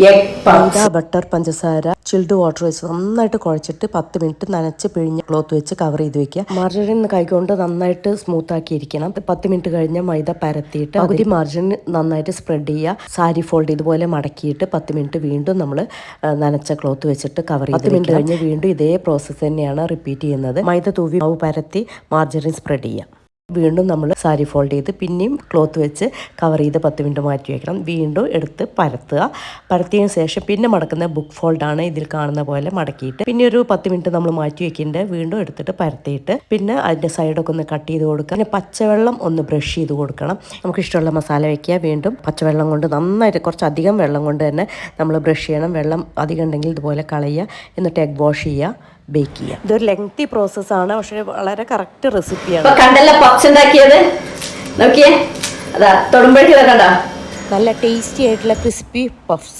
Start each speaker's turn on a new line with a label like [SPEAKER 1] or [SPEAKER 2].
[SPEAKER 1] egg puffs. Butter പഞ്ചസാര chilled water വെച്ച് നന്നായിട്ട് കുഴച്ചിട്ട് 10 മിനിറ്റ് നനച്ച് പിഴിഞ്ഞ് ക്ലോത്ത് വെച്ച് കവർ ചെയ്ത് വെക്കുക. മാർജറിൻ കൈകൊണ്ട് നന്നായിട്ട് സ്മൂത്ത് ആക്കിയിരിക്കണം. 10 മിനിറ്റ് കഴിഞ്ഞ് മൈദ പരത്തിയിട്ട് പകുതി മാർജറിൻ നന്നായിട്ട് സ്പ്രെഡ് ചെയ്യുക. സാരി ഫോൾഡ് ഇതുപോലെ മടക്കിയിട്ട് 10 മിനിറ്റ് വീണ്ടും നമ്മൾ നനച്ച ക്ലോത്ത് വെച്ചിട്ട് കവർ ചെയ്ത് 10 മിനിറ്റ് കഴിഞ്ഞ് വീണ്ടും ഇതേ പ്രോസസ്സ് തന്നെയാണ് റിപ്പീറ്റ് ചെയ്യുന്നത്. മൈദ തൂവി മാവ് പരത്തി മാർജറിൻ സ്പ്രെഡ് ചെയ്യുക. വീണ്ടും നമ്മൾ സാരി ഫോൾഡ് ചെയ്ത് പിന്നെയും ക്ലോത്ത് വെച്ച് കവർ ചെയ്ത് 10 മിനിറ്റ് മാറ്റി വയ്ക്കണം. വീണ്ടും എടുത്ത് പരത്തുക. പരത്തിയതിന് ശേഷം പിന്നെ മടക്കുന്ന ബുക്ക് ഫോൾഡാണ് ഇതിൽ കാണുന്ന പോലെ മടക്കിയിട്ട് പിന്നെ ഒരു 10 മിനിറ്റ് നമ്മൾ മാറ്റി വെക്കേണ്ടത്. വീണ്ടും എടുത്തിട്ട് പരത്തിയിട്ട് പിന്നെ അതിൻ്റെ സൈഡൊക്കെ ഒന്ന് കട്ട് ചെയ്ത് കൊടുക്കുക. പിന്നെ പച്ചവെള്ളം ഒന്ന് ബ്രഷ് ചെയ്ത് കൊടുക്കണം. നമുക്ക് ഇഷ്ടമുള്ള മസാല വയ്ക്കുക. വീണ്ടും പച്ചവെള്ളം കൊണ്ട് നന്നായിട്ട് കുറച്ചധികം വെള്ളം കൊണ്ട് തന്നെ നമ്മൾ ബ്രഷ് ചെയ്യണം. വെള്ളം അധികം ഉണ്ടെങ്കിൽ ഇതുപോലെ കളയുക. എന്നിട്ട് എഗ് വാഷ് ചെയ്യുക, ബേക്ക് ചെയ്യുക. ഇതൊരു ലെങ്തി പ്രോസസ്സാണ്, പക്ഷേ വളരെ കറക്റ്റ് റെസിപ്പിയാണ്.
[SPEAKER 2] കണ്ടല്ല പപ്സ് ഉണ്ടാക്കിയത് നോക്കിയേ, അതാ തൊടുമ്പോഴേക്കും കണ്ട
[SPEAKER 1] നല്ല ടേസ്റ്റി ആയിട്ടുള്ള ക്രിസ്പി പഫ്സ്.